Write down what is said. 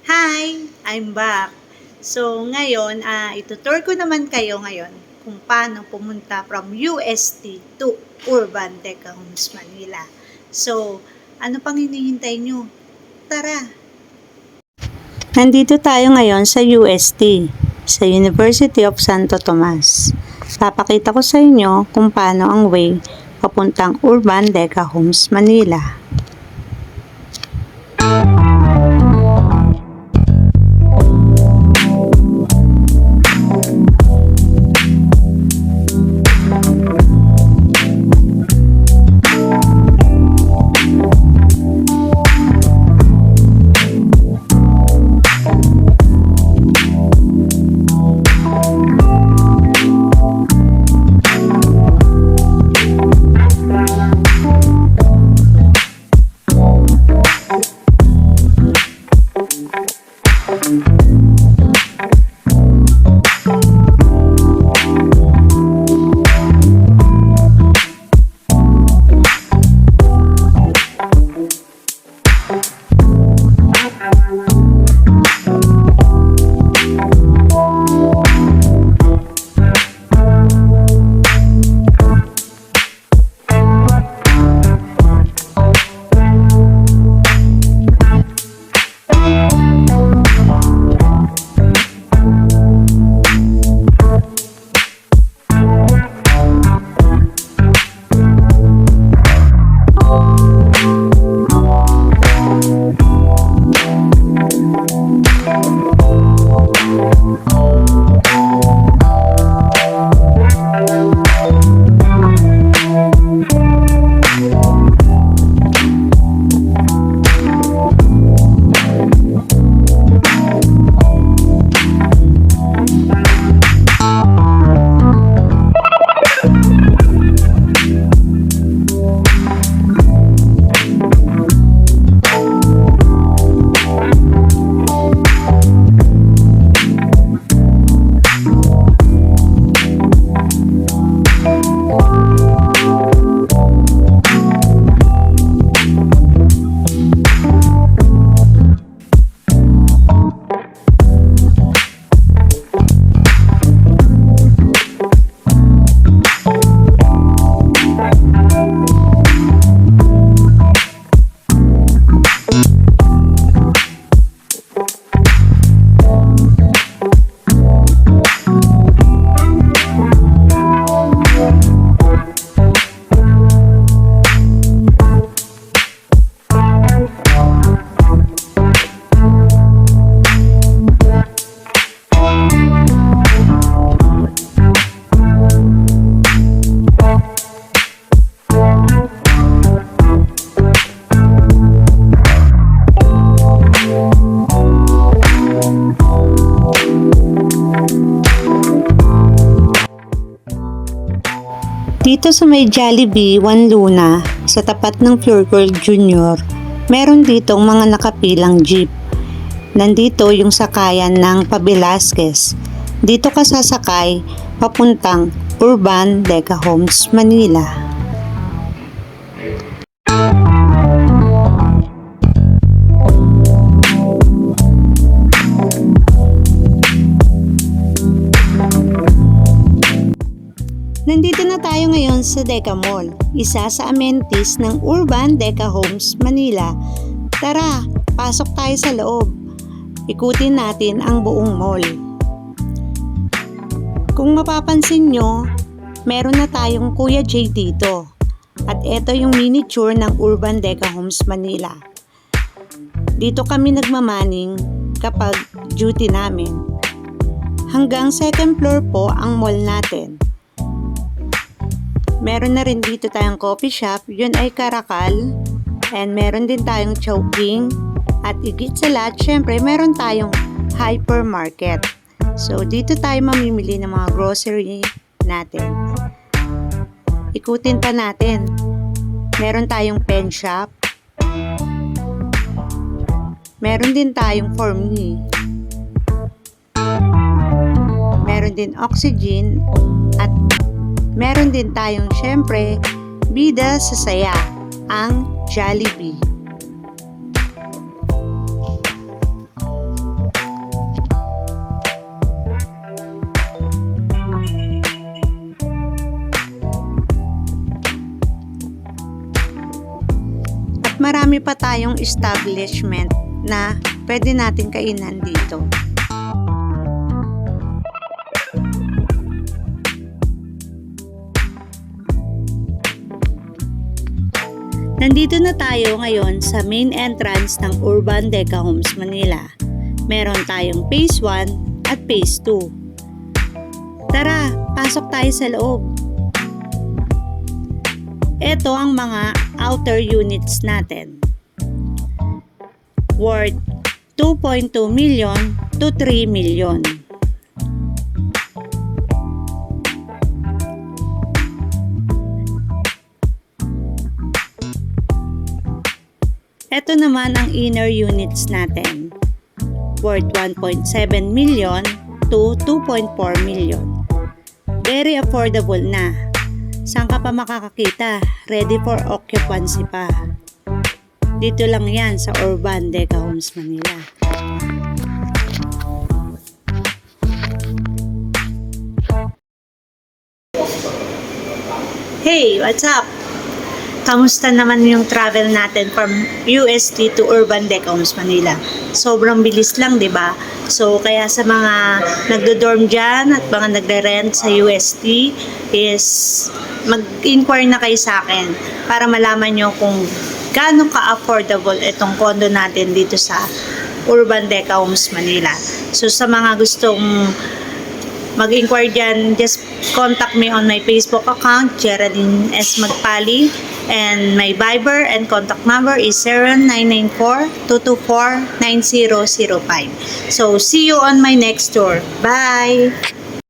Hi! I'm back. So, ngayon, itutour ko naman kayo ngayon kung paano pumunta from UST to Urban Deca Homes, Manila. So, ano pang hinihintay nyo? Tara! Nandito tayo ngayon sa UST, sa University of Santo Tomas. Papakita ko sa inyo kung paano ang way papuntang Urban Deca Homes, Manila. Dito sa may Jollibee, One Luna, sa tapat ng Pure Gold Junior, meron ditong mga nakapilang jeep. Nandito yung sakayan ng Pabelasquez. Dito ka sasakay papuntang Urban Deca Homes, Manila. Nandito na tayo ngayon sa Deca Mall, isa sa amenities ng Urban Deca Homes, Manila. Tara, pasok tayo sa loob. Ikutin natin ang buong mall. Kung mapapansin nyo, meron na tayong Kuya J dito. At ito yung miniature ng Urban Deca Homes, Manila. Dito kami nagmamaning kapag duty namin. Hanggang second floor po ang mall natin. Meron na rin dito tayong coffee shop, yun ay Karakal. And meron din tayong Chowking. At higit sa lahat, syempre, meron tayong hypermarket. So, dito tayo mamimili ng mga grocery natin. Ikutin pa natin. Meron tayong pen shop. Meron din tayong For Me. Meron din Oxygen. At meron din tayong syempre bida sa saya, ang Jollibee. marami pa tayong establishment na pwede natin kainan dito. Nandito na tayo ngayon sa main entrance ng Urban Deca Homes Manila. Meron tayong Phase 1 at Phase 2. Tara, pasok tayo sa loob. Ito ang mga outer units natin. Worth 2.2 million to 3 million. Ito naman ang inner units natin. Worth 1.7 million to 2.4 million. Very affordable na. Saan ka pa makakakita? Ready for occupancy pa. Dito lang yan sa Urban Deca Homes Manila. Hey, what's up? Kamusta naman yung travel natin from UST to Urban Deca Homes Manila? Sobrang bilis lang, 'di ba? So kaya sa mga nagdo-dorm diyan at mga nagre-rent sa UST is mag-inquire na kayo sa akin para malaman nyo kung gaano ka-affordable itong condo natin dito sa Urban Deca Homes Manila. So sa mga gustong mag-inquire dyan, just contact me on my Facebook account, Geraldine S. Magpali, and my Viber and contact number is 0994-224-9005. So, see you on my next tour. Bye!